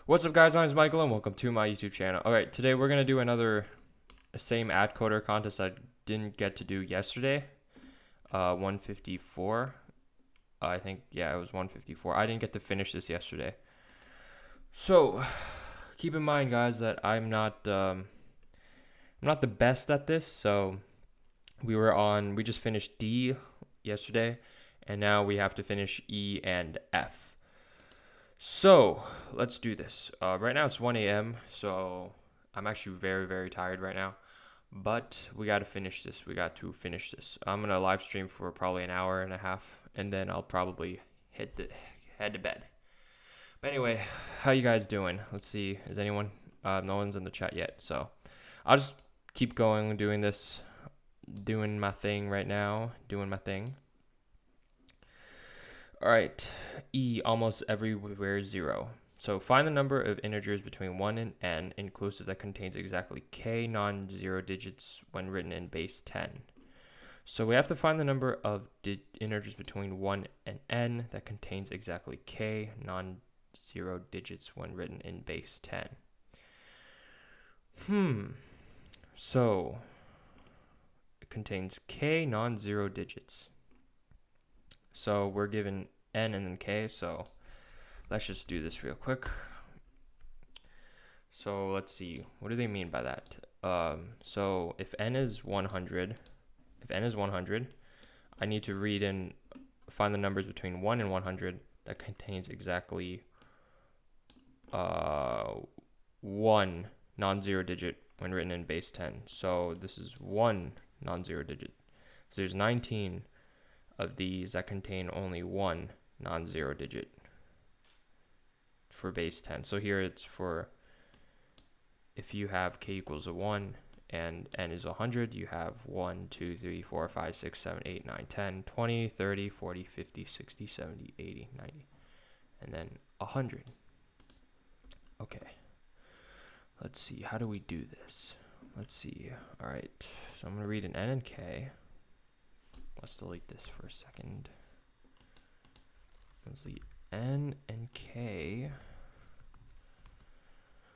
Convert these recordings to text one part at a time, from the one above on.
What's up, guys? My name is Michael, and welcome to my YouTube channel. Alright, today we're going to do another same AtCoder contest I didn't get to do yesterday. 154. I think, yeah, it was 154. I didn't get to finish this yesterday. So, keep in mind, guys, that I'm not the best at this. So, we just finished D yesterday, and now we have to finish E and F. So let's do this. Right now it's 1 a.m. So I'm actually very, very tired right now. But we got to finish this. I'm gonna live stream for probably an hour and a half, and then I'll probably head to bed. But anyway, how you guys doing? Let's see. Is anyone? No one's in the chat yet. So I'll just keep going doing this, doing my thing right now, doing my thing. All right, E, almost everywhere 0. So find the number of integers between 1 and n inclusive that contains exactly k non-zero digits when written in base 10. So we have to find the number of integers between 1 and n that contains exactly k non-zero digits when written in base 10. So it contains k non-zero digits. So we're given n and then k, so let's just do this real quick. So let's see, what do they mean by that? So if n is 100, I need to find the numbers between 1 and 100 that contains exactly 1 non-zero digit when written in base 10. So this is 1 non-zero digit. So there's 19 of these that contain only 1 non-zero digit for base 10. So here it's for if you have k equals 1 and n is 100, you have 1, 2, 3, 4, 5, 6, 7, 8, 9, 10, 20, 30, 40, 50, 60, 70, 80, 90, and then 100. Okay. Let's see, how do we do this? Let's see. All right. So I'm going to read an n and k. Let's delete this for a second. Let's delete n and k.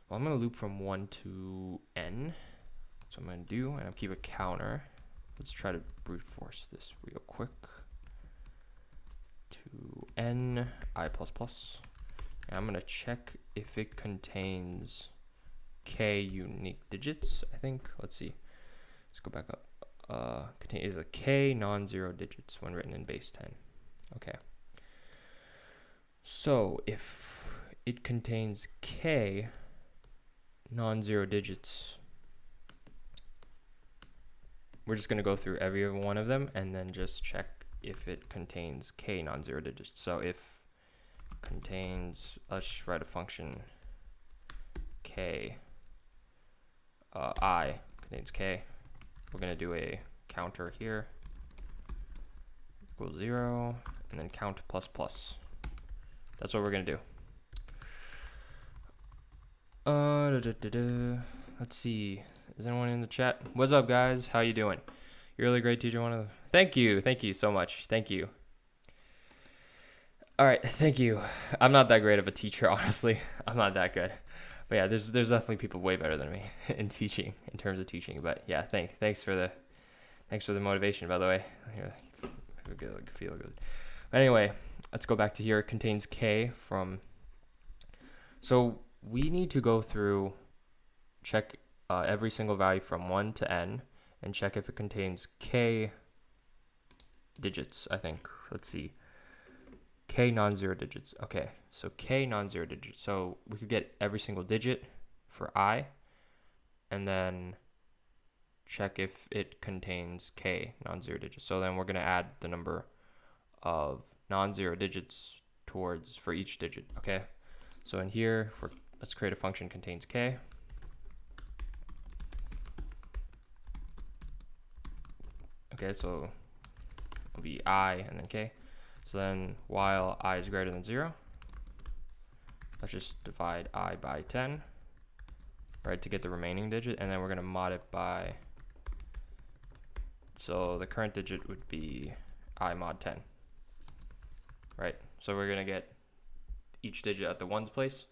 Well, I'm going to loop from 1 to n. So I'm going to do, and I'll keep a counter. Let's try to brute force this real quick. To n I++. And I'm going to check if it contains k unique digits, I think. Let's see. Let's go back up. Is a k non-zero digits when written in base 10. Okay. So if it contains k non-zero digits, we're just going to go through every one of them and then just check if it contains k non-zero digits. So if contains, let's write a function k, I contains k. We're going to do a counter here equals 0 and then count plus plus. That's what we're going to do. Let's see. Is anyone in the chat? What's up, guys? How you doing? You're a really great teacher. Thank you so much. Thank you. All right, thank you. I'm not that great of a teacher, honestly. I'm not that good. But yeah, there's definitely people way better than me in terms of teaching. But yeah, thanks for the motivation, by the way. Feel good. But anyway, let's go back to here. It contains k from. So we need to go through, check every single value from 1 to n, and check if it contains k digits. I think. Let's see. K non-zero digits. Okay, so k non-zero digits. So we could get every single digit for I, and then check if it contains k non-zero digits. So then we're going to add the number of non-zero digits for each digit. Okay, so in here, let's create a function contains k. Okay, so it'll be I and then k. So then while I is greater than 0, let's just divide I by 10, right, to get the remaining digit, and then we're going to mod it by, so the current digit would be I mod 10, right? So we're going to get each digit at the ones place,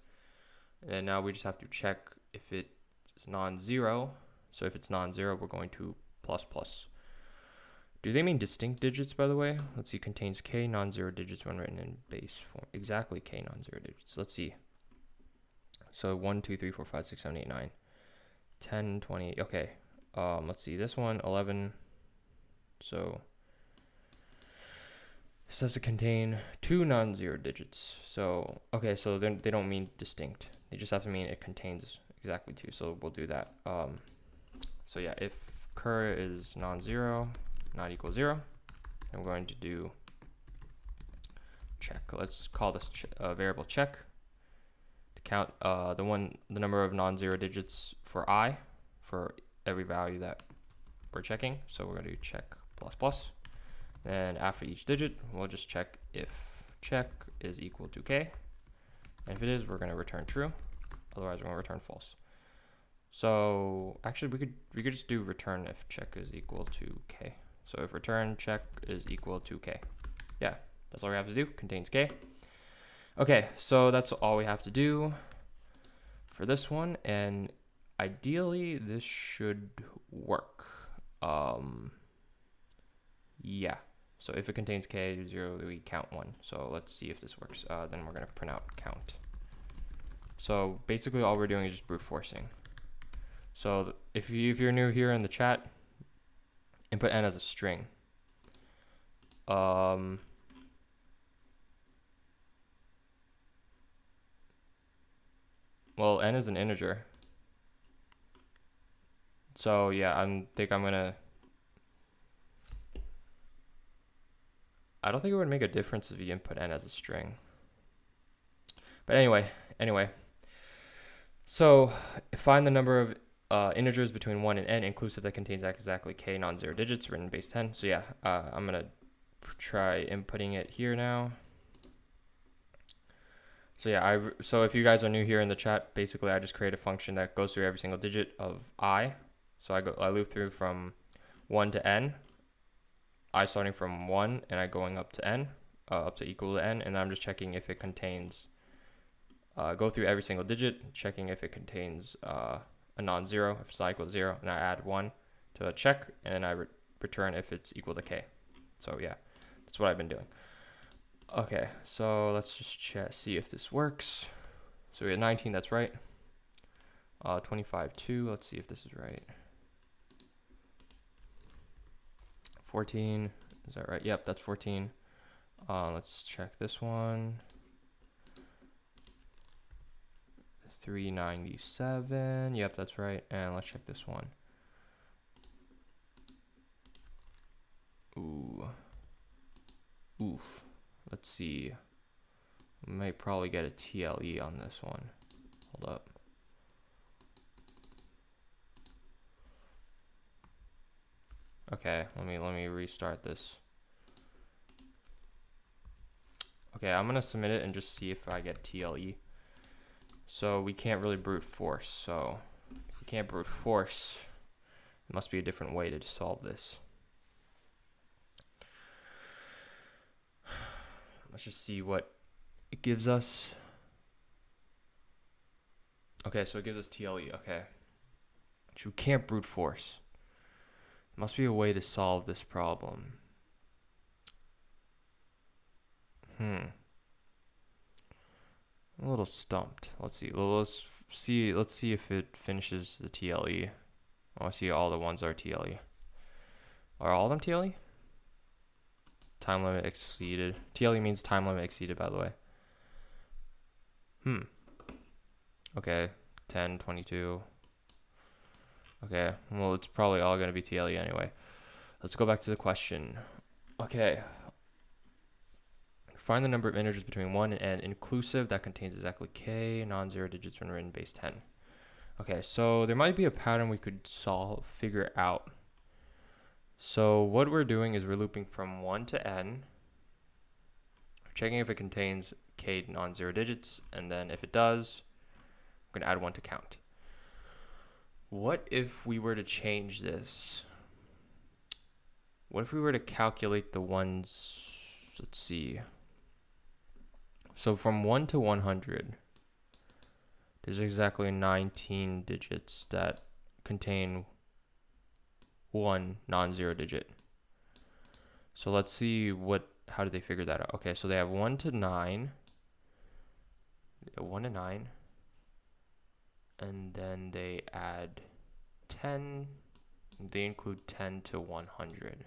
And now we just have to check if it's non-zero. So if it's non-zero, we're going to plus plus. Do they mean distinct digits, by the way? Let's see, contains k non-zero digits when written in base form. Exactly k non-zero digits. Let's see. So 1, 2, 3, 4, 5, 6, 7, 8, 9, 10, 20. Okay. Let's see, this one, 11. So this has to contain 2 non-zero digits. So, okay, so then they don't mean distinct. They just have to mean it contains exactly 2. So we'll do that. So yeah, if cur is non-zero, not equal 0, I'm going to do check. Let's call this variable check to count the number of non-zero digits for I for every value that we're checking. So we're going to do check plus plus. And after each digit, we'll just check if check is equal to k. And if it is, we're going to return true. Otherwise, we're going to return false. So actually, we could just do return if check is equal to k. So if return check is equal to k. Yeah, that's all we have to do. Contains k. Okay, so that's all we have to do for this one. And ideally, this should work. Yeah. So if it contains k, 0, we count 1. So let's see if this works. Then we're going to print out count. So basically all we're doing is just brute forcing. So if you're new here in the chat, input n as a string. Well, n is an integer. So yeah, I don't think it would make a difference if you input n as a string. But anyway. So find the number of integers between 1 and n inclusive that contains exactly k non-zero digits written in base 10. So yeah, I'm going to try inputting it here now. So yeah, so if you guys are new here in the chat, basically I just create a function that goes through every single digit of I. So I loop through from 1 to n. I starting from 1 and I going up to n, up to equal to n, and I'm just checking if it contains, go through every single digit, checking if it contains a non-zero, if it's not equal to 0, and I add 1 to a check, and I return if it's equal to k. So yeah, that's what I've been doing. Okay, so let's just see if this works. So we had 19, that's right. 25, 2, let's see if this is right. 14, is that right? Yep, that's 14. Let's check this one. 397, yep, that's right. And let's check this one. Oof. Let's see. We might probably get a TLE on this one. Hold up. Okay, let me restart this. Okay, I'm gonna submit it and just see if I get TLE. So we can't really brute force. So if we can't brute force, there must be a different way to solve this. Let's just see what it gives us. Okay, so it gives us TLE. Okay, which we can't brute force. Must be a way to solve this problem. I'm a little stumped. Let's see. Well, let's see if it finishes the TLE. I want to see all the ones are TLE. Are all of them TLE? Time limit exceeded. TLE means time limit exceeded, by the way. Okay, 10, 22. Okay, well, it's probably all going to be TLE anyway. Let's go back to the question. Okay. Find the number of integers between 1 and n inclusive that contains exactly k non-zero digits when written base 10. Okay, so there might be a pattern we could figure out. So what we're doing is we're looping from 1 to n, checking if it contains k non-zero digits, and then if it does, we're going to add 1 to count. What if we were to change this? What if we were to calculate the ones, let's see. So from 1 to 100, There's exactly 19 digits that contain one non-zero digit. So let's see how did they figure that out? Okay, so they have 1 to 9, 1 to 9, and then they add 10, they include 10 to 100.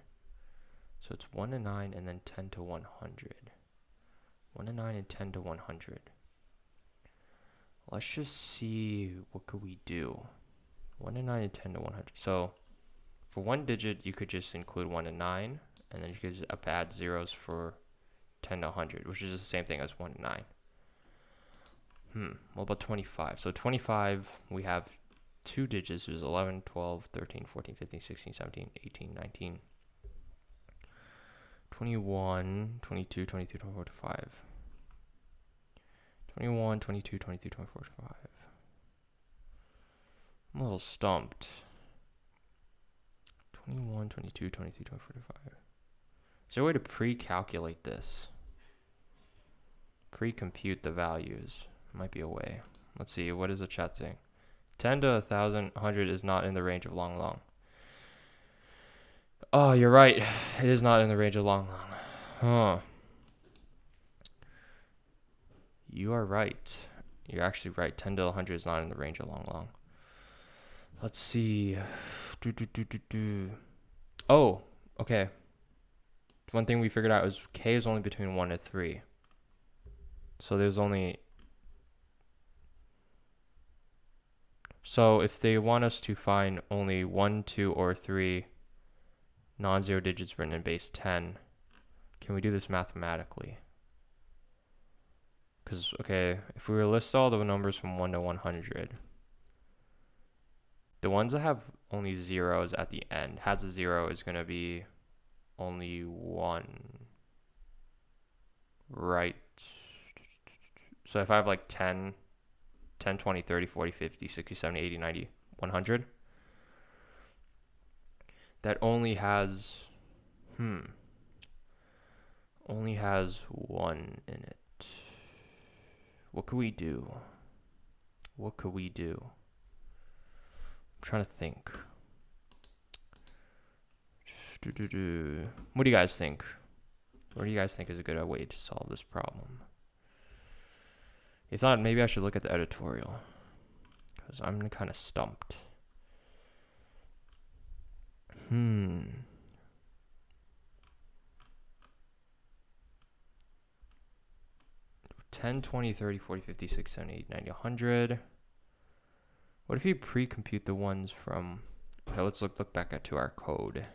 So it's 1 to 9 and then 10 to 100. 1 to 9 and 10 to 100. Let's just see, what could we do? 1 to 9 and 10 to 100. So for one digit, you could just include 1 to 9, and then you could just add zeros for 10 to 100, which is the same thing as 1 to 9. What about 25? So 25, we have two digits, which is 11, 12, 13, 14, 15, 16, 17, 18, 19, 21, 22, 23, 24, 25. 21, 22, 23, 24, 25. I'm a little stumped. 21, 22, 23, 24, 25. Is there a way to pre-calculate this? Pre-compute the values. Might be a way. Let's see, what is the chat saying? 10 to 1,000, 100 is not in the range of long. Oh, you're right. It is not in the range of long. Huh. You are right. You're actually right. 10 to 100 is not in the range of long. Let's see. Oh, okay. One thing we figured out is k is only between 1 and 3. So there's only... So if they want us to find only 1, 2, or 3 non-zero digits written in base 10, can we do this mathematically? Because, okay, if we were to list all the numbers from 1 to 100, the ones that have only zeros at the end, has a zero, is going to be only 1, right? So if I have like 10, 20, 30, 40, 50, 60, 70, 80, 90, 100, that only has, only has 1 in it. What could we do? I'm trying to think. What do you guys think? What do you guys think is a good way to solve this problem? If not, maybe I should look at the editorial, because I'm kind of stumped. 10, 20, 30, 40, 50, 60, 70, 80, 90, 100. What if you pre-compute the ones from... Okay, let's look back to our code.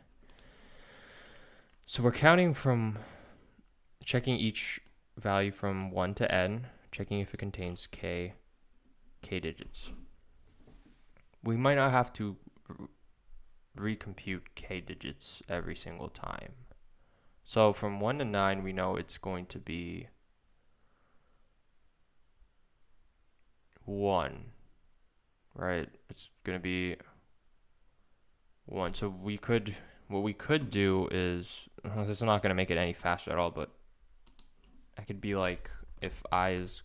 So we're counting from... Checking each value from 1 to n, checking if it contains k digits. We might not have to recompute k digits every single time. So from 1 to 9, we know it's going to be 1, right? It's going to be 1. So what we could do is, this is not going to make it any faster at all, but I could be like, if I is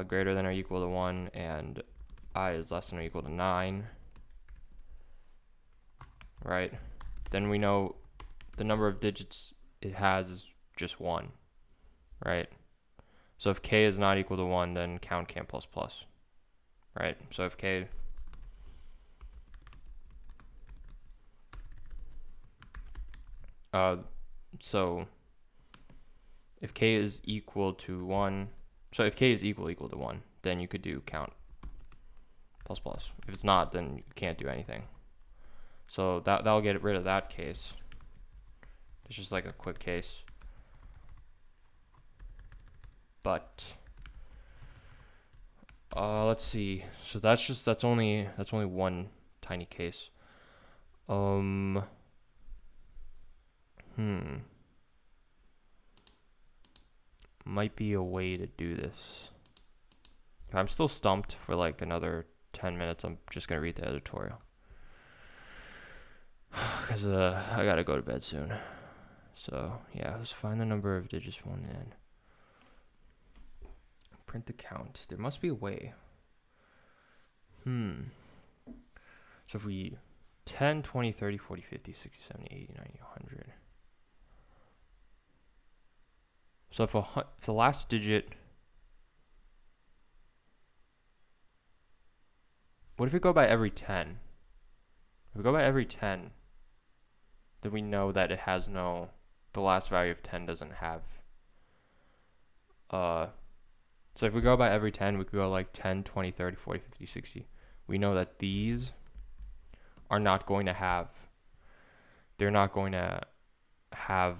greater than or equal to 1 and I is less than or equal to 9, right? Then we know the number of digits it has is just 1, right? So if k is not equal to 1, then count k plus plus, right? So if k... so if k is equal to 1, so if k is equal to 1, then you could do count plus plus. If it's not, then you can't do anything. So that'll get rid of that case. It's just like a quick case. But let's see. So that's only one tiny case. Might be a way to do this. I'm still stumped for like another 10 minutes. I'm just gonna read the editorial because I gotta go to bed soon. So yeah, let's find the number of digits from 1 to n. Print the count. There must be a way. So if we 10, 20, 30, 40, 50, 60, 70, 80, 90, 100. So if the last digit, what if we go by every 10? If we go by every 10, then we know that it has no, the last value of 10 doesn't have, so if we go by every 10, we could go like 10, 20, 30, 40, 50, 60. We know that these are not going to have, they're not going to have,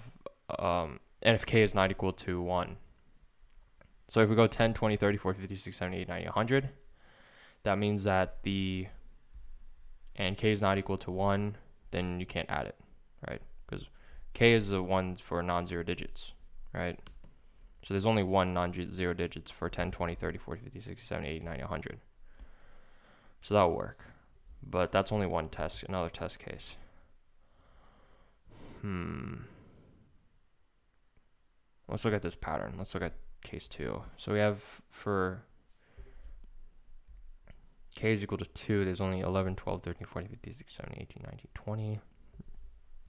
and if k is not equal to 1. So if we go 10, 20, 30, 40, 50, 60, 70, 80, 90, 100, that means that and k is not equal to 1, then you can't add it, right? Because k is the 1 for non-zero digits, right? So there's only one non-zero digits for 10, 20, 30, 40, 50, 60, 70, 80, 90, 100. So that'll work. But that's only one test, another test case. Let's look at this pattern. Let's look at case 2. So we have for k is equal to 2, there's only 11, 12, 13, 14, 15, 16, 17, 18, 19, 20.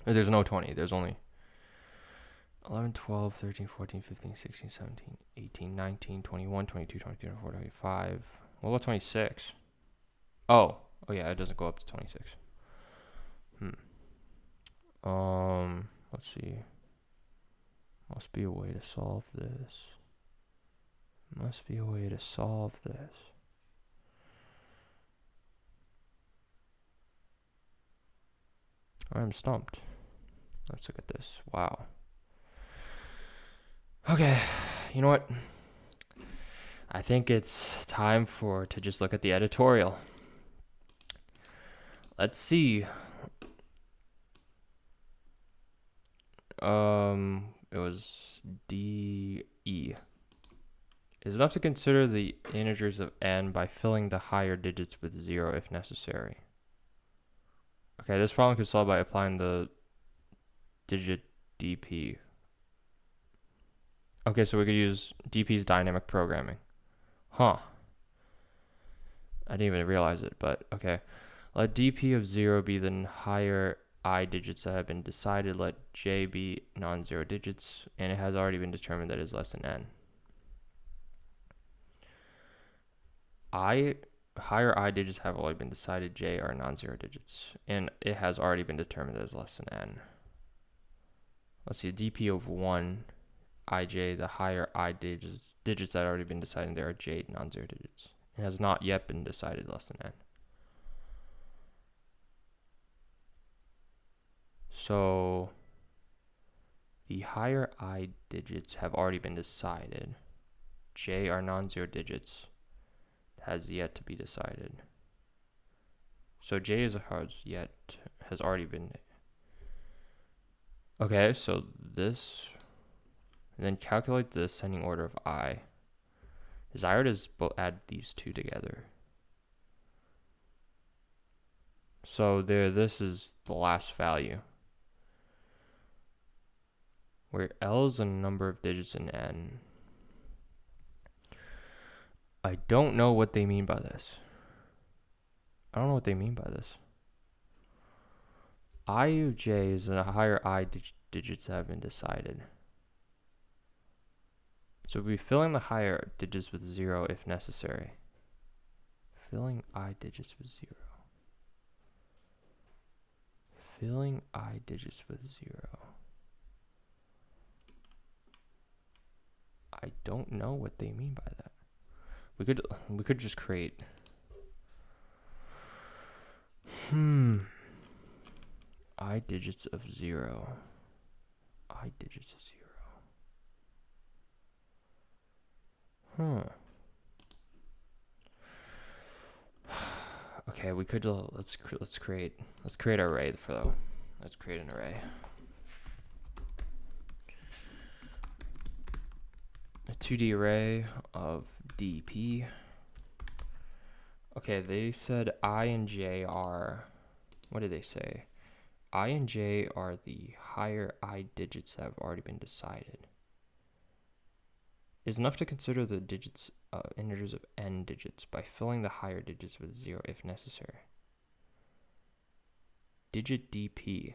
There's no 20. There's only 11, 12, 13, 14, 15, 16, 17, 18, 19, 21, 22, 23, 24, 25. What about 26? Oh yeah, it doesn't go up to 26. Let's see. Must be a way to solve this. Must be a way to solve this. I'm stumped. Let's look at this. Wow. Okay, you know what? I think it's time to just look at the editorial. Let's see. It was DE. It is enough to consider the integers of n by filling the higher digits with 0 if necessary. Okay, this problem can be solved by applying the digit dp. Okay, so we could use dp's dynamic programming. I didn't even realize it, but okay. Let dp of 0 be the higher I digits that have been decided. Let j be non-zero digits, and it has already been determined that it is less than n. Higher I digits have already been decided. J are non-zero digits, and it has already been determined that it is less than n. Let's see, dp of 1, ij, the higher I digits that have already been decided, there are j non-zero digits. It has not yet been decided less than n. So the higher I digits have already been decided. J are non-zero digits. Has yet to be decided. So J has already been. Okay, so this, and then calculate the ascending order of I. Desired is add these two together. So this is the last value, where L is a number of digits in n. I don't know what they mean by this. I don't know what they mean by this. I of j is the higher I digits that have been decided. So we fill in the higher digits with 0 if necessary. Filling I digits with 0. Filling I digits with 0. I don't know what they mean by that. We could just create I digits of 0. I digits of 0. Okay, we could let's create an array for though. Let's create an array. A 2D array of dp. Okay, they said I and j are, what did they say? I and j are the higher I digits that have already been decided. It's enough to consider the digits integers of n digits by filling the higher digits with 0 if necessary. Digit dp.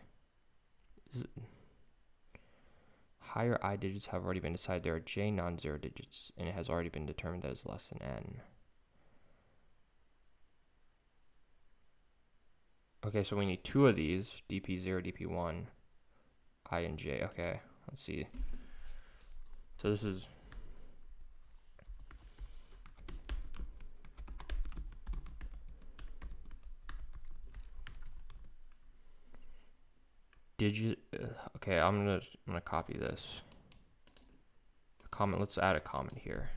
Higher I digits have already been decided. There are j non-zero digits, and it has already been determined that is less than n. Okay, so we need two of these, dp0, dp1, I and j. Okay, let's see. So this is digit. Okay, I'm gonna copy this. Comment. Let's add a comment here.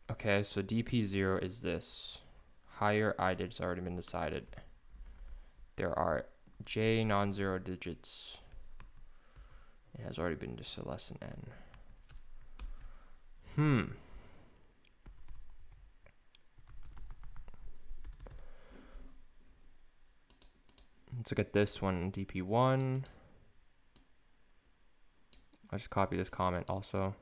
Okay, so dp0 is this. Higher I digits already been decided. There are j non-zero digits. It has already been just less than n. Let's look at this one, dp1. I'll just copy this comment also.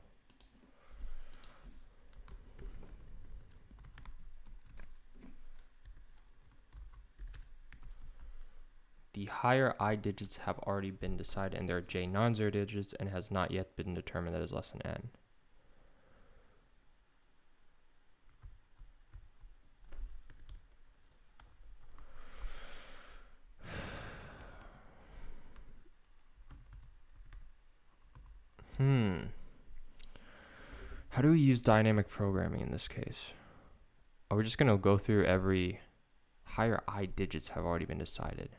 The higher I digits have already been decided, and there are j non-zero digits, and has not yet been determined that is less than n. How do we use dynamic programming in this case? Are we just going to go through every higher I digits have already been decided?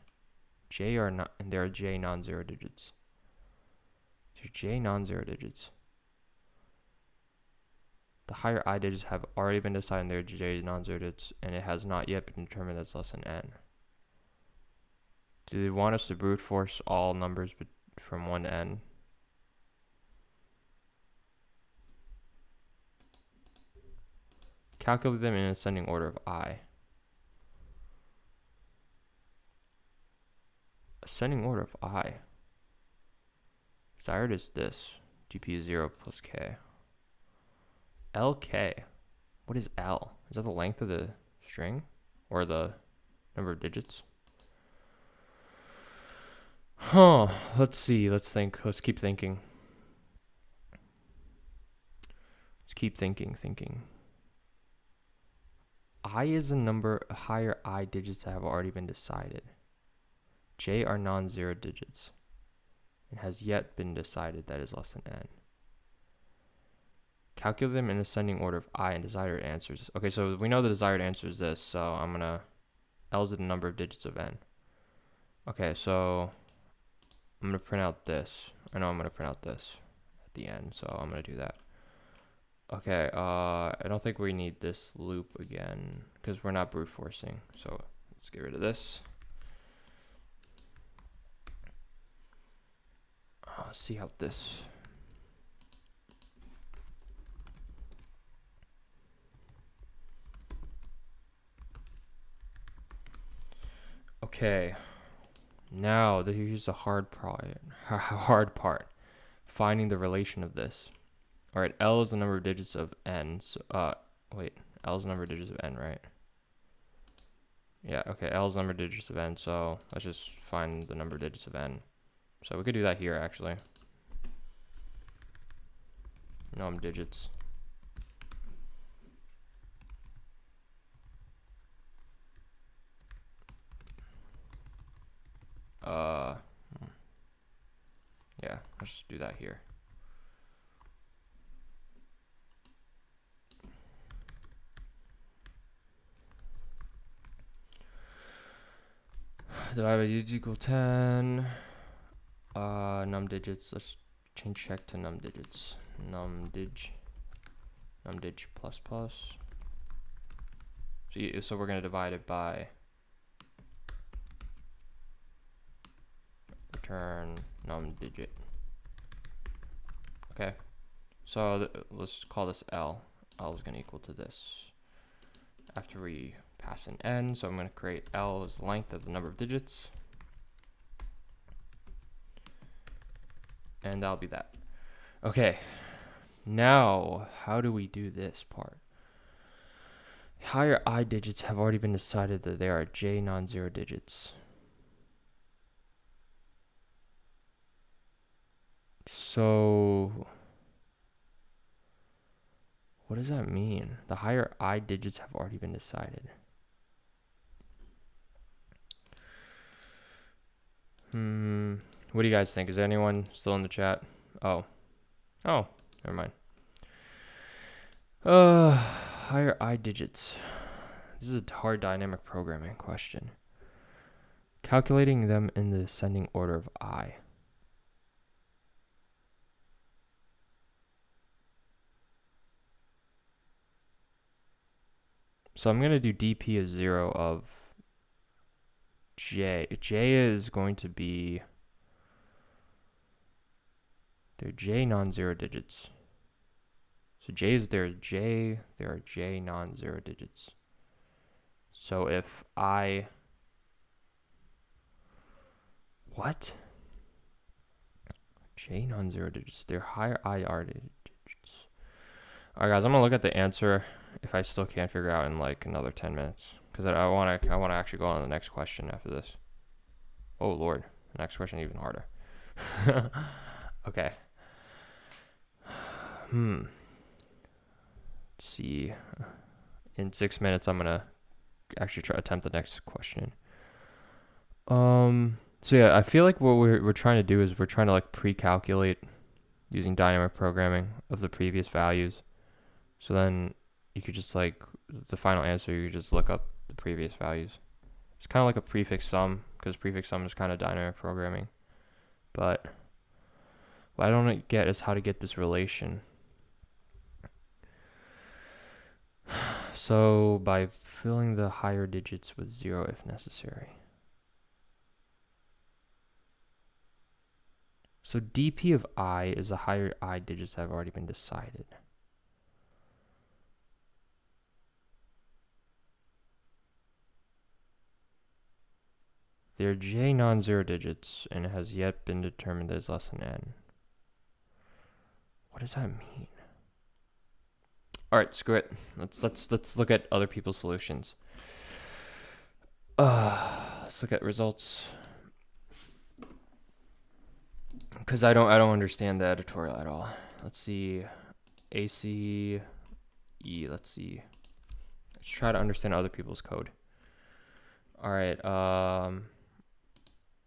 J are not, and there are j non-zero digits. There are j non-zero digits. The higher I digits have already been decided, and there are j non-zero digits, and it has not yet been determined that's less than n. Do they want us to brute force all numbers from 1 to n? Calculate them in ascending order of I. Ascending order of I. Desired is this. dp0 plus k. lk. What is L? Is that the length of the string? Or the number of digits? Let's see. Let's think. Let's keep thinking. Let's keep thinking. I is a number, higher I digits that have already been decided. J are non-zero digits. It has yet been decided that is less than n. Calculate them in ascending order of I and desired answers. Okay, so we know the desired answer is this, so I'm gonna, L is the number of digits of n. Okay, so I'm gonna print out this. I know I'm gonna print out this at the end, so I'm gonna do that. Okay, I don't think we need this loop again because we're not brute forcing. So let's get rid of this. See how this. Okay, now here's the hard part. Finding the relation of this. All right, L is the number of digits of n. So, L is the number of digits of n, right? Yeah, okay, L is the number of digits of n, so let's just find the number of digits of n. So we could do that here, actually. Num digits. Yeah, let's just do that here. Divide by digits equal 10. Num digits. Let's change check to num digits. Numdig plus plus. So we're gonna divide it by return num digit. Okay. So let's call this L. L is gonna equal to this. After we pass in n, so I'm going to create L as the length of the number of digits. And that'll be that. Okay, now how do we do this part? Higher I digits have already been decided that they are j non-zero digits. So what does that mean? The higher I digits have already been decided. What do you guys think? Is anyone still in the chat? Oh, never mind. Higher I digits. This is a hard dynamic programming question. Calculating them in the ascending order of I. So I'm going to do dp of 0 of j. J is going to be, they're j non-zero digits. So there are j non-zero digits. So if I, what? J non-zero digits, they're higher IR digits. All right, guys, I'm gonna look at the answer if I still can't figure out in like another 10 minutes, because I want to actually go on to the next question after this. Oh Lord, the next question even harder. Okay. Let's see. In 6 minutes, I'm gonna actually attempt the next question. So yeah, I feel like what we're trying to do is we're trying to like pre-calculate using dynamic programming of the previous values. So then you could just like, the final answer, you just look up the previous values. It's kind of like a prefix sum, because prefix sum is kind of dynamic programming. But what I don't get is how to get this relation. So by filling the higher digits with 0 if necessary. So dp of I is the higher I digits that have already been decided. They're j non-zero digits, and it has yet been determined as less than n. What does that mean? All right, screw it. Let's look at other people's solutions. Let's look at results, because I don't understand the editorial at all. Let's see, ACE. Let's see. Let's try to understand other people's code. All right.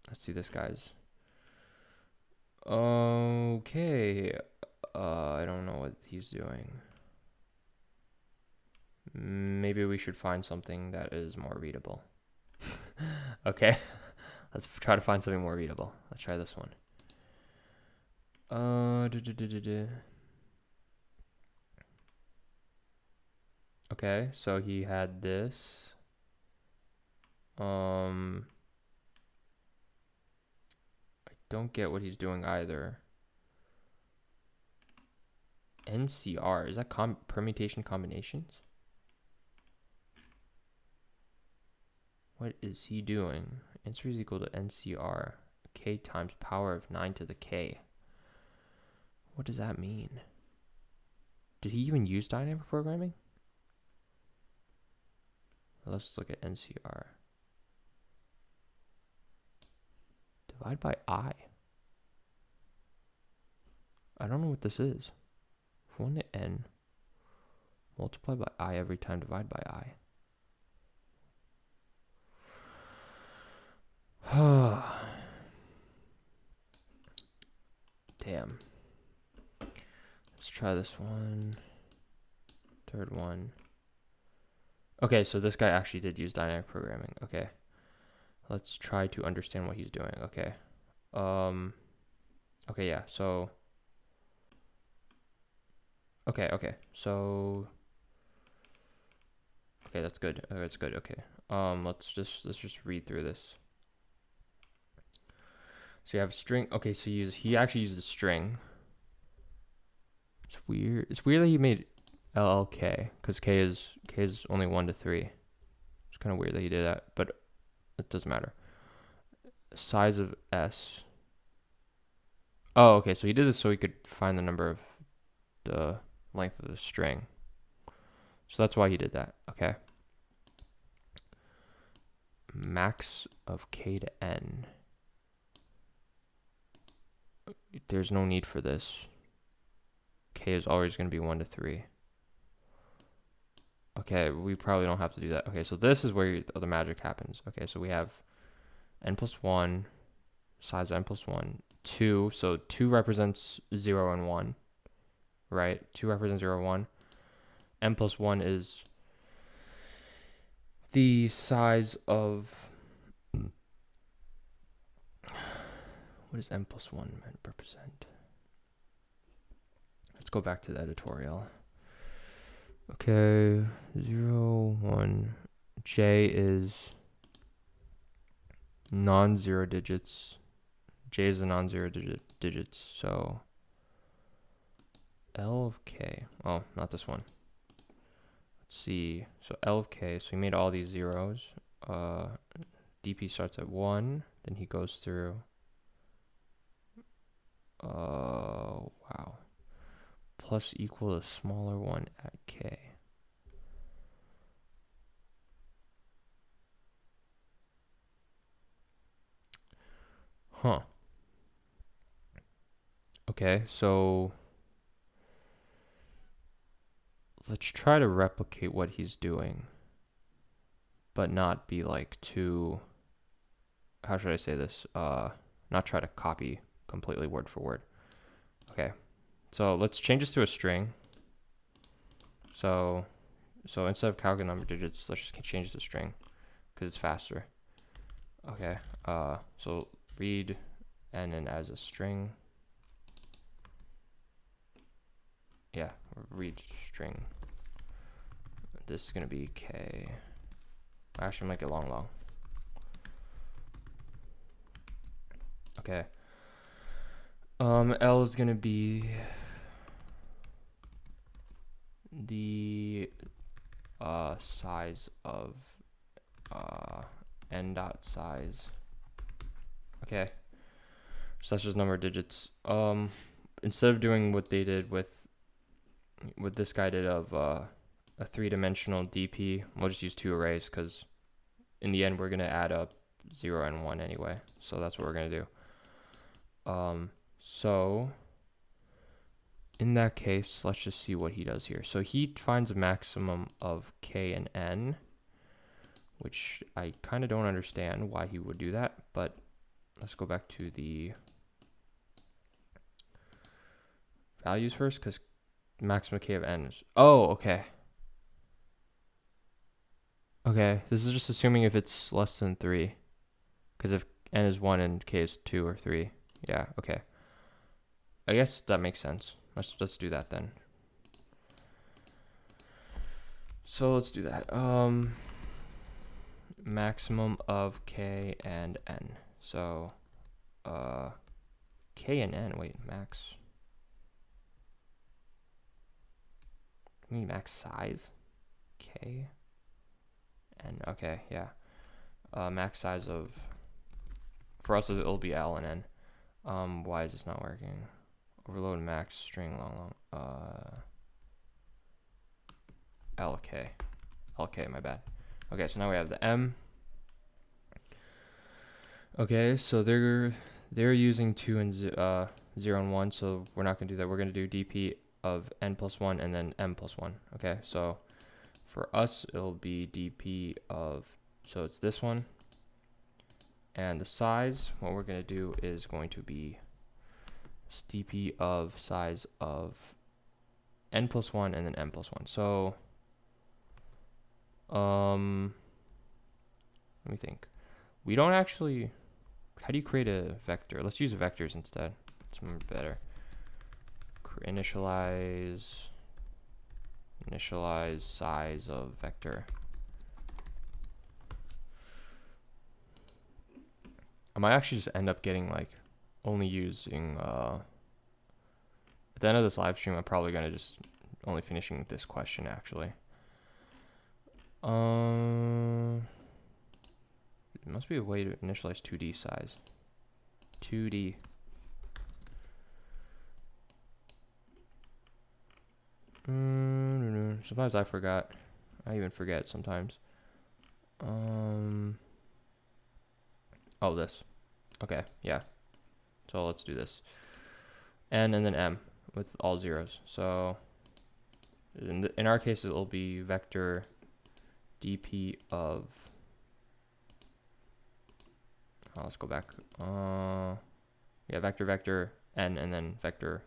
Let's see this guy's. Okay. I don't know what he's doing. Maybe we should find something that is more readable. Okay. Let's try to find something more readable. Let's try this one. Okay, so he had this. I don't get what he's doing either. NCR, is that permutation combinations? What is he doing? Answer is equal to NCR, k times power of 9 to the k. What does that mean? Did he even use dynamic programming? Let's look at NCR. Divide by I. I don't know what this is. If 1 to n, multiply by I every time, divide by I. Damn. Let's try this one. Third one. Okay, so this guy actually did use dynamic programming. Okay. Let's try to understand what he's doing. Okay. Okay, yeah. So okay. So okay, that's good. That's good. Okay. Let's just read through this. So you have string. Okay, so he actually used a string. It's weird. It's weird that he made LLK, because k is only 1 to 3. kind of weird that he did that, but it doesn't matter. Size of S. Oh, okay, so he did this so he could find the number of the length of the string. So that's why he did that. Okay. Max of k to n. There's no need for this. K is always going to be 1 to 3. Okay, we probably don't have to do that. Okay, so this is where the magic happens. Okay, so we have n plus 1, size of n plus 1, 2. So 2 represents 0 and 1, right? 2 represents 0 and 1. N plus 1 is the size of... What does n plus 1 represent? Let's go back to the editorial. Okay, 0, 1. J is non-zero digits. J is a non-zero digits, so L of k. Oh, not this one. Let's see. So L of k. So we made all these zeros. DP starts at 1. Then he goes through. Wow. Plus equal a smaller one at k. Huh. Okay, so let's try to replicate what he's doing, but not be like too, how should I say this? Not try to copy completely word for word. Okay, so let's change this to a string. So instead of calculating number of digits, let's just change it to string because it's faster. Okay, so read n as a string. Yeah, read string. This is gonna be k. Actually, make it long. Okay. L is gonna be the size of n dot size. Okay. So that's just number of digits. Instead of doing what they did with this guy did of a 3-dimensional DP, we'll just use 2 arrays because in the end we're gonna add up 0 and 1 anyway. So that's what we're gonna do. So in that case, let's just see what he does here. So he finds a maximum of k and n, which I kind of don't understand why he would do that, but let's go back to the values first, because maximum k of n is, oh, okay. Okay, this is just assuming if it's less than 3, because if n is 1 and k is 2 or 3, yeah, okay. I guess that makes sense. Let's do that then. So let's do that. Maximum of k and n. So k and n, wait, max. I mean max size. K and okay, yeah. Max size of, for us it'll be L and N. Why is this not working? Overload max string long. LK, my bad. Okay, so now we have the M. Okay, so they're using 2 and 0 and 1, so we're not gonna do that. We're gonna do DP of n plus 1 and then m plus 1. Okay, so for us it'll be DP of, so it's this one, and the size, what we're gonna do is going to be DP of size of n plus 1 and then m plus 1. So let me think. We don't actually, how do you create a vector? Let's use vectors instead. It's better. Initialize size of vector. I might actually just end up getting like only using at the end of this live stream, I'm probably gonna just only finishing this question actually. It must be a way to initialize 2D size. 2D. Sometimes I forgot. I even forget sometimes. Oh, this. Okay, yeah. So let's do this. N and then M with all zeros. So in our case, it will be vector dp of. Oh, let's go back. Yeah, vector n and then vector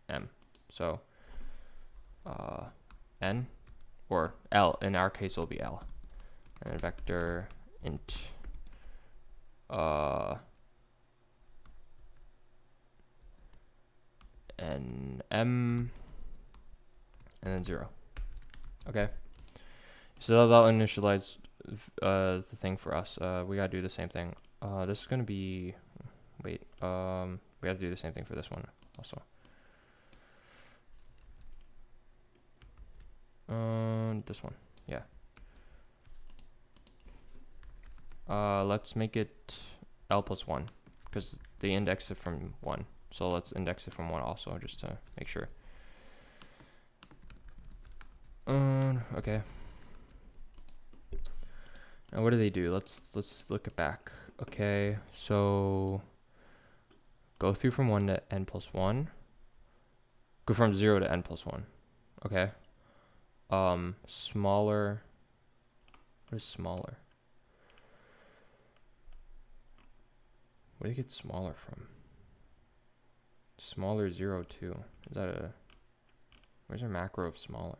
m. So n or l. In our case, it will be l. And then vector int and m and then 0. Okay. So that'll initialize the thing for us. We gotta do the same thing. This is gonna be. Wait. We have to do the same thing for this one also. This one. Yeah. Let's make it L plus 1 because they index it from 1. So let's index it from 1 also just to make sure. Okay. Now what do they do? Let's look it back. Okay, so go through from 1 to n plus 1. Go from 0 to n plus 1. Okay. Smaller. What is smaller? Where do you get smaller from? Smaller 0, 2. Is that a... Where's our macro of smaller?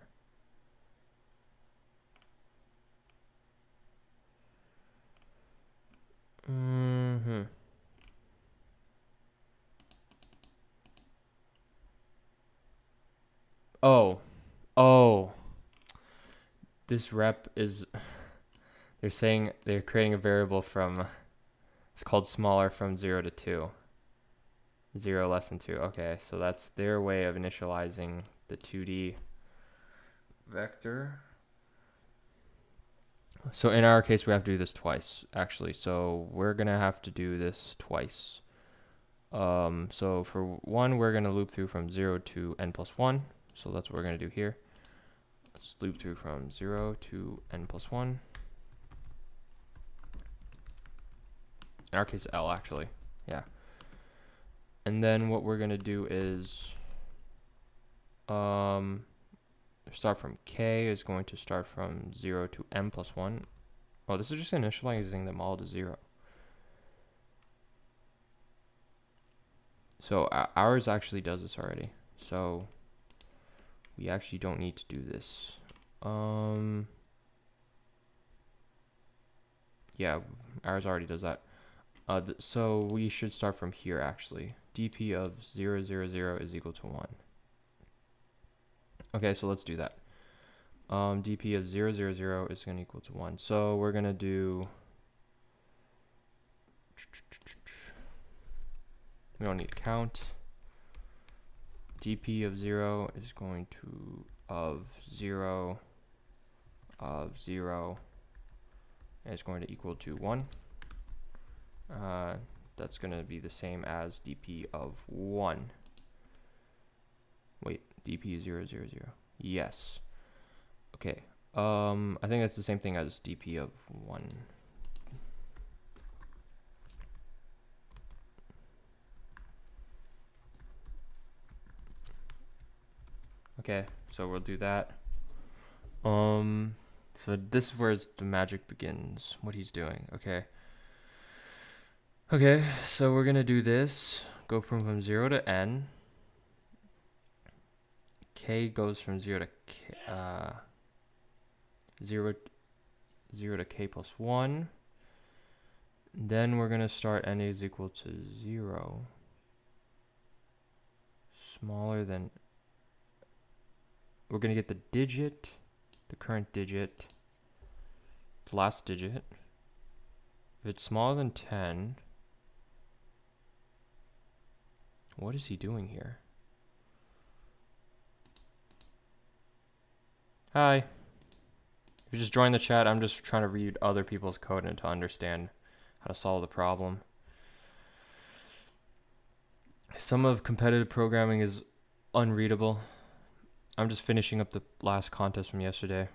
Oh. This rep is... They're saying they're creating a variable from... It's called smaller from 0 to 2. 0 less than 2. Okay, so that's their way of initializing the 2D vector. So in our case, we have to do this twice, actually. So we're going to have to do this twice. So for 1, we're going to loop through from 0 to n plus 1. So that's what we're going to do here. Let's loop through from 0 to n plus 1. In our case, L, actually. Yeah. And then what we're going to do is start from K is going to start from 0 to m plus 1. Oh, this is just initializing them all to 0. So ours actually does this already. So we actually don't need to do this. Yeah, ours already does that. So we should start from here actually. dp of 0, 0, 0 is equal to 1. Okay, so let's do that. dp of 0, 0, 0 is going to equal to 1. So we're going to do... We don't need to count. dp of 0 is going to of 0 is going to equal to 1. That's going to be the same as dp of 1. Wait, dp 0, 0, 0. Yes. Okay. I think that's the same thing as dp of 1. Okay, so we'll do that. So this is where the magic begins, what he's doing. Okay, so we're gonna do this. Go from 0 to n. K goes from 0 to k, 0 to k plus 1. Then we're gonna start n is equal to 0. Smaller than... We're gonna get the digit, the current digit, the last digit. If it's smaller than 10, what is he doing here? Hi. you just join the chat, I'm just trying to read other people's code and to understand how to solve the problem. Some of competitive programming is unreadable. I'm just finishing up the last contest from yesterday.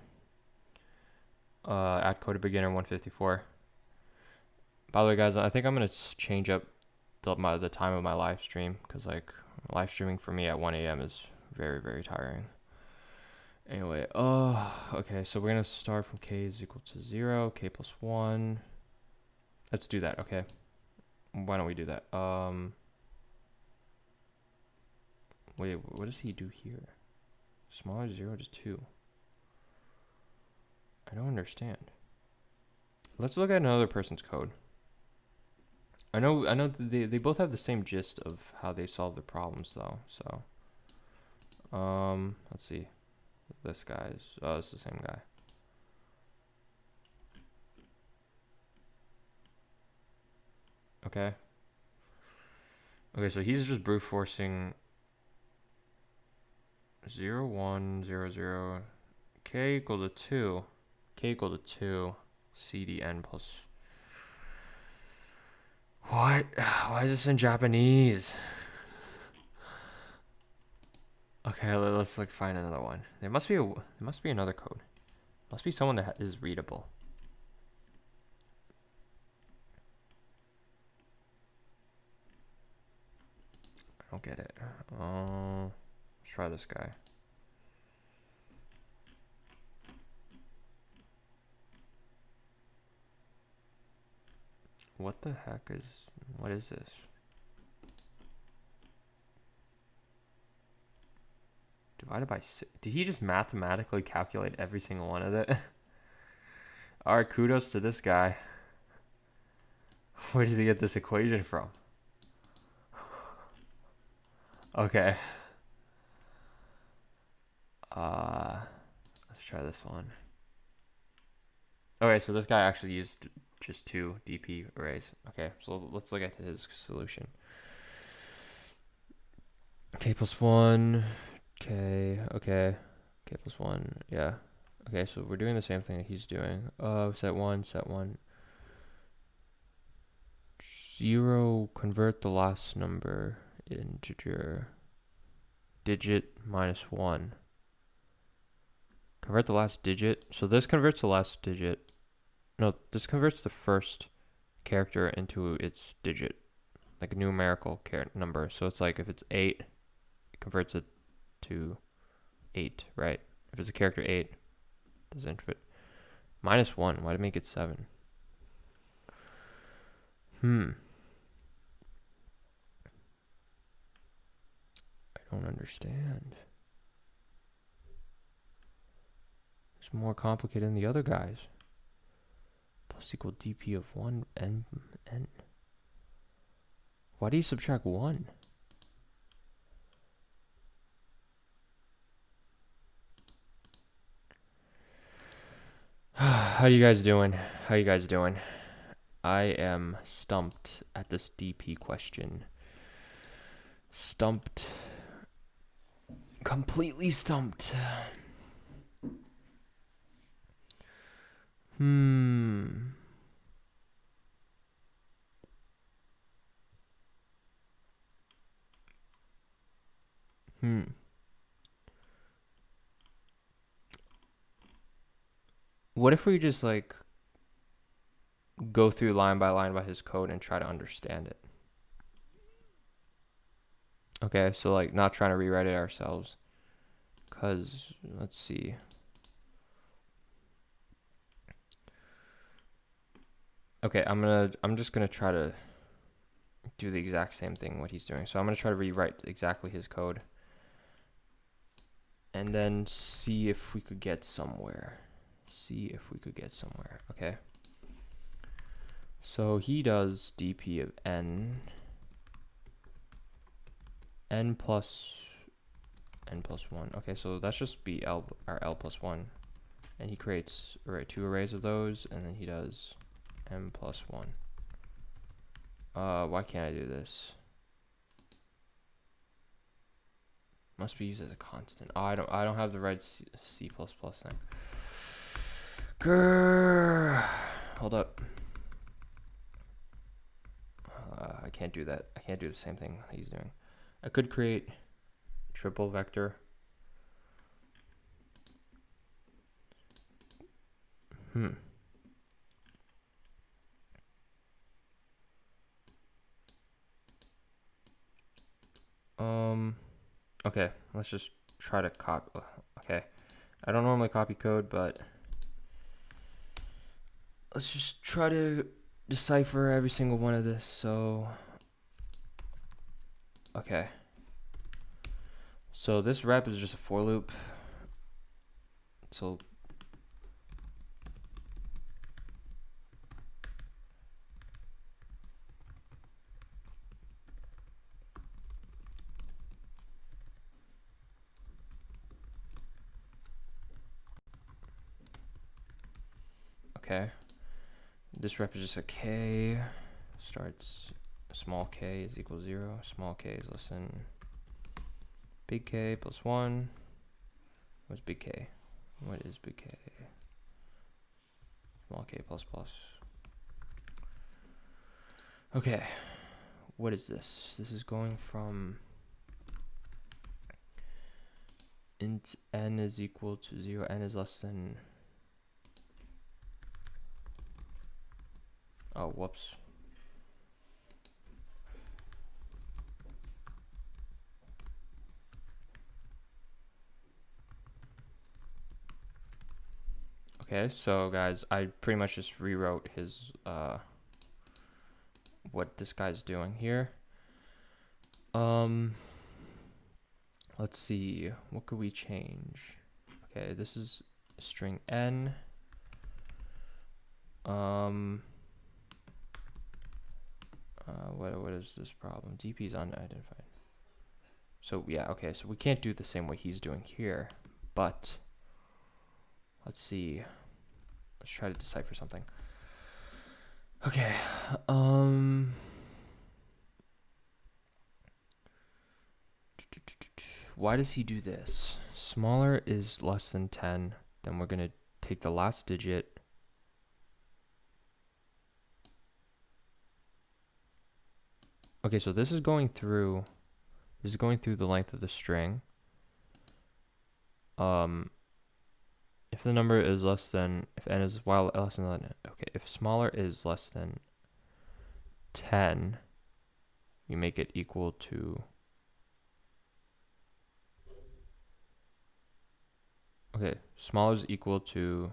AtCoder Beginner 154. By the way, guys, I think I'm gonna change up the time of my live stream, because like live streaming for me at 1 a.m. is very, very tiring. Anyway, okay, so we're gonna start from k is equal to 0, k plus 1. Let's do that, okay. Why don't we do that? Wait, what does he do here? Smaller 0 to 2. I don't understand. Let's look at another person's code. I know they both have the same gist of how they solve the problems though, so let's see. This guy's it's the same guy. Okay. Okay, so he's just brute forcing 0, 1, 0, 0, k equal to 2, k equal to 2, cdn plus. What? Why is this in Japanese? Okay, let's like find another one. There must be another code. Must be someone that is readable. I don't get it. Let's try this guy. What the heck is, what is this? Divided by 6. Did he just mathematically calculate every single one of it? Alright, kudos to this guy. Where did he get this equation from? Okay. Let's try this one. Okay, so this guy actually used just 2 DP arrays. Okay, so let's look at his solution. K plus 1, K, okay, K plus 1, yeah. Okay, so we're doing the same thing that he's doing. Set 1, 0, convert the last number integer, digit minus 1. Convert the last digit. So this converts the last digit. No, this converts the first character into its digit, like a numerical number. So it's like if it's 8, it converts it to 8, right? If it's a character 8, doesn't fit. Minus 1, why did it make it 7? I don't understand. It's more complicated than the other guys. Plus equal dp of 1 n. Why do you subtract 1? How you guys doing? How you guys doing? I am stumped at this DP question. Stumped. Completely stumped. What if we just like go through line by his code and try to understand it? Okay, so like not trying to rewrite it ourselves. Cause let's see. Okay, I'm just gonna try to do the exact same thing what he's doing. So I'm gonna try to rewrite exactly his code. And then see if we could get somewhere. Okay. So he does dp of n plus 1. Okay, so that's just be our l plus 1. And he creates 2 arrays of those, and then he does m plus 1. Why can't I do this? Must be used as a constant. Oh, I don't have the right C++ thing. Grrr. Hold up. I can't do that. I can't do the same thing he's doing. I could create triple vector. Okay, let's just try to copy. Okay, I don't normally copy code, but let's just try to decipher every single one of this. So, okay. So this rep is just a for loop. So okay, this rep is just a k. Starts small k is equal 0. Small k is less than big K plus 1. What's big K? What is big K? Small k plus plus. Okay, what is this? This is going from int n is equal to 0. N is less than... Oh, whoops. Okay, so guys, I pretty much just rewrote his what this guy's doing here. Let's see, what could we change? Okay, this is string n. What is this problem? DP is unidentified. So yeah, okay, so we can't do it the same way he's doing here, but let's see. Let's try to decipher something. Okay, why does he do this? Smaller is less than 10, then we're gonna take the last digit. Okay, so this is going through the length of the string. If the number is less than, if n is while less than, okay, if smaller is less than 10, you make it equal to, okay, smaller is equal to,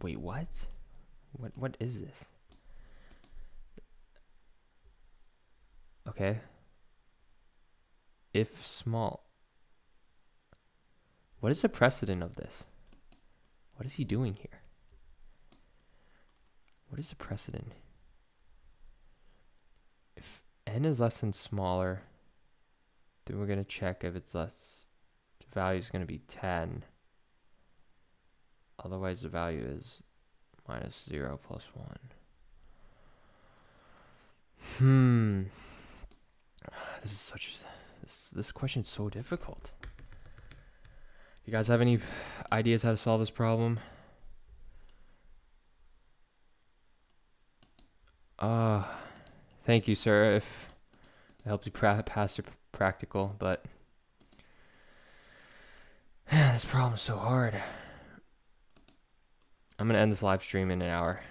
wait, what? What is this? Okay. If small, what is the precedent of this? What is he doing here? What is the precedent? If n is less than smaller, then we're going to check if it's less, the value is going to be 10. Otherwise, the value is minus 0 plus 1. This is such this question is so difficult. You guys have any ideas how to solve this problem? Thank you, sir, if it helped you pass your practical, but this problem is so hard. I'm gonna end this live stream in an hour.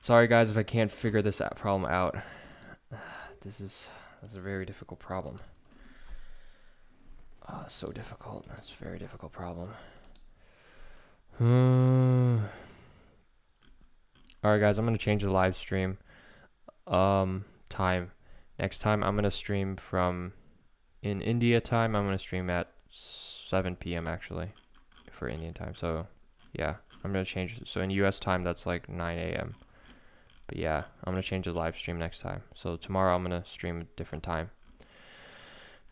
Sorry guys if I can't figure this problem out. That's a very difficult problem. So difficult. That's a very difficult problem. Alright guys, I'm gonna change the live stream time. Next time I'm gonna stream from in India time. I'm gonna stream at 7 p.m. actually for Indian time. So yeah, I'm gonna change it. So in US time that's like 9 a.m. But yeah, I'm gonna change the live stream next time. So tomorrow I'm gonna stream a different time.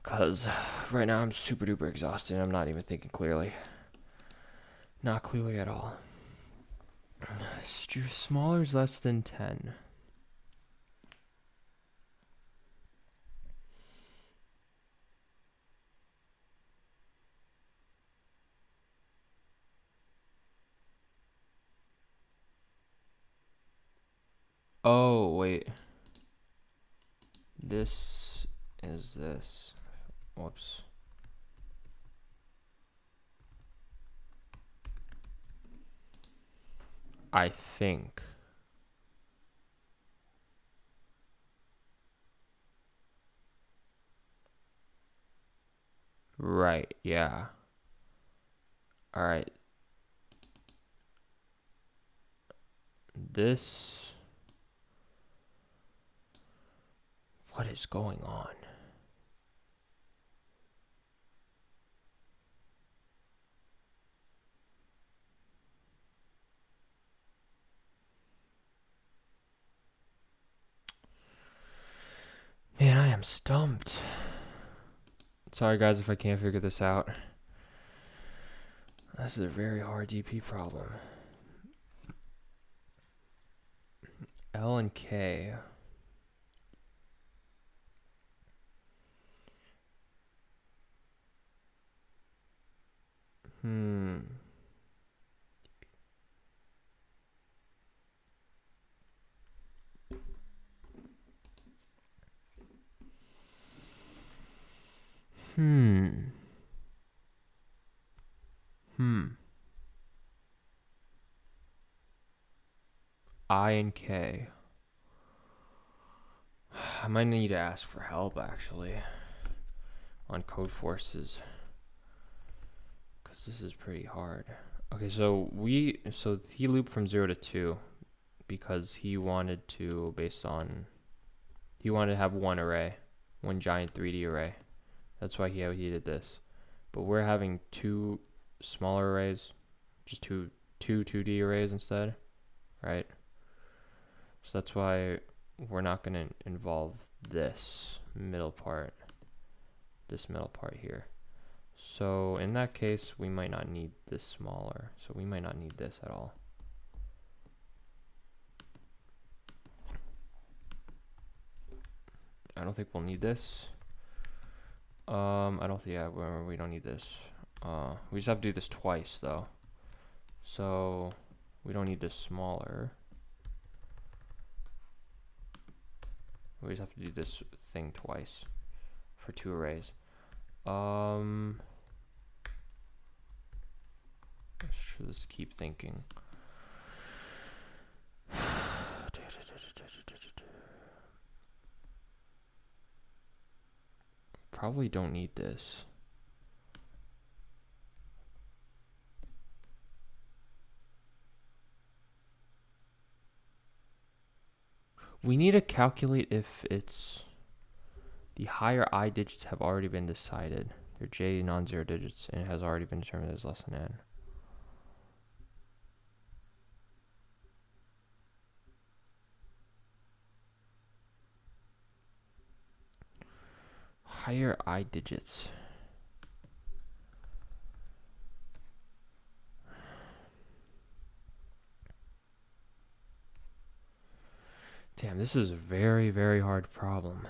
Cause right now I'm super duper exhausted. I'm not even thinking clearly. Not clearly at all. Smaller is less than 10. Oh, wait. This is this. Whoops. I think. Right, yeah. All right. This. What is going on? Man, I am stumped. Sorry, guys, if I can't figure this out. This is a very hard DP problem. L and K. Hmm. Hmm. I and K. I might need to ask for help, actually, on code forces, because this is pretty hard. Okay, so he looped from 0 to 2 because he wanted to, he wanted to have one array, one giant 3D array. That's why he did this. But we're having two smaller arrays, just two 2D arrays instead, right? So that's why we're not going to involve this middle part here. So in that case, we might not need this smaller. So we might not need this at all. I don't think we'll need this. I don't think, yeah, we don't need this. We just have to do this twice though. So we don't need this smaller. We just have to do this thing twice for two arrays. Let's just keep thinking. Probably don't need this. We need to calculate if it's the higher I digits have already been decided. They're J non-zero digits and it has already been determined as less than N. Higher I digits. Damn, this is a very, very hard problem.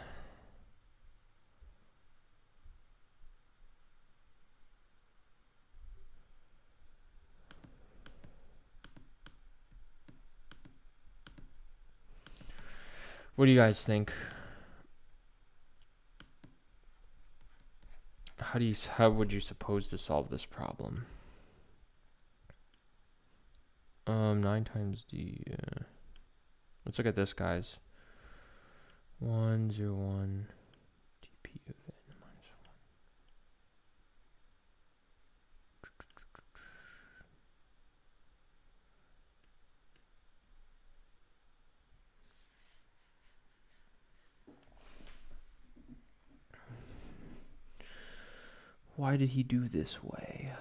What do you guys think? How would you suppose to solve this problem? 9 times D. Let's look at this, guys. 1, 0, 1, dp of n minus 1. Why did he do this way?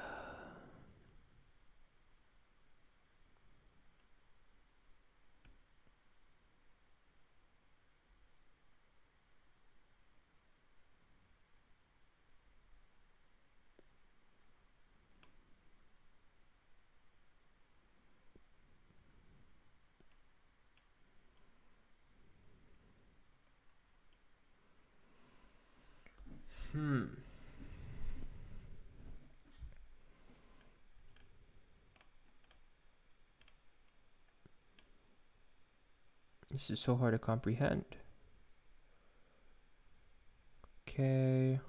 This is so hard to comprehend. Okay.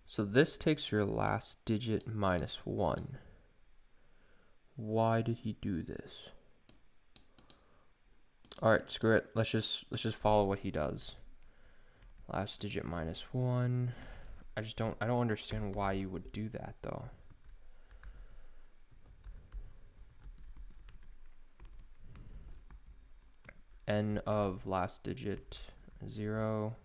So this takes your last digit minus 1. Why did he do this? All right, screw it. Let's just follow what he does. Last digit minus 1. I don't understand why you would do that though. N of last digit 0.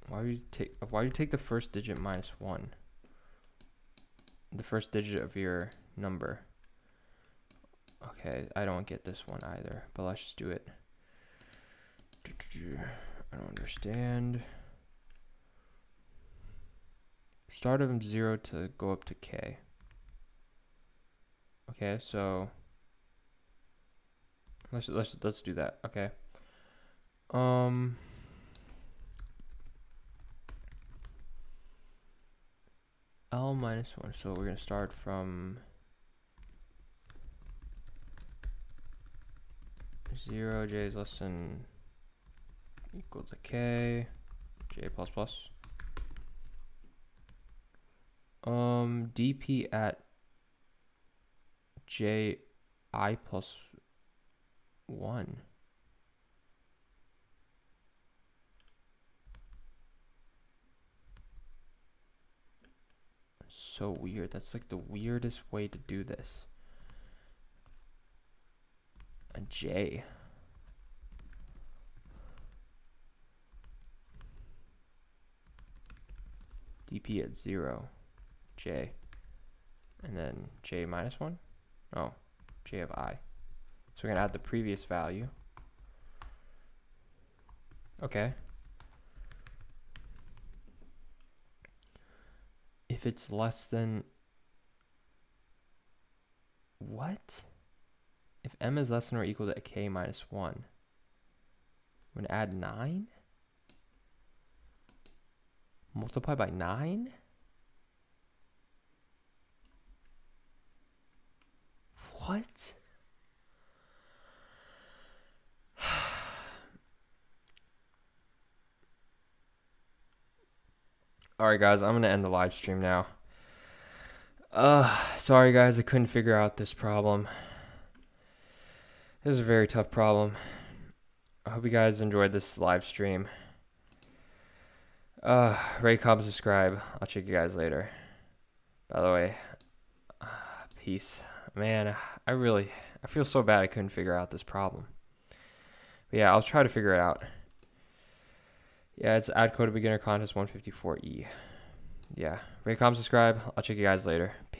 Why would you take the first digit minus 1? The first digit of your number. Okay, I don't get this one either, but let's just do it. I don't understand. Start of 0 to go up to k. Okay, so let's do that. Okay. L minus 1. So we're gonna start from 0. J is less than equal to k. J plus plus. dp at j I plus 1. So weird. That's like the weirdest way to do this. A j. dp at 0. J. And then j minus 1. Oh, j of I. So we're going to add the previous value. Okay. If it's less than... What? If m is less than or equal to k minus 1, we're going to add 9? Multiply by 9? What? Alright guys, I'm going to end the live stream now. Sorry guys, I couldn't figure out this problem. This is a very tough problem. I hope you guys enjoyed this live stream. Rate, comment, subscribe. I'll check you guys later. By the way, peace. Man, I feel so bad I couldn't figure out this problem. But yeah, I'll try to figure it out. Yeah, it's AtCoder Beginner Contest 154E. Yeah, rate, comment, subscribe. I'll check you guys later.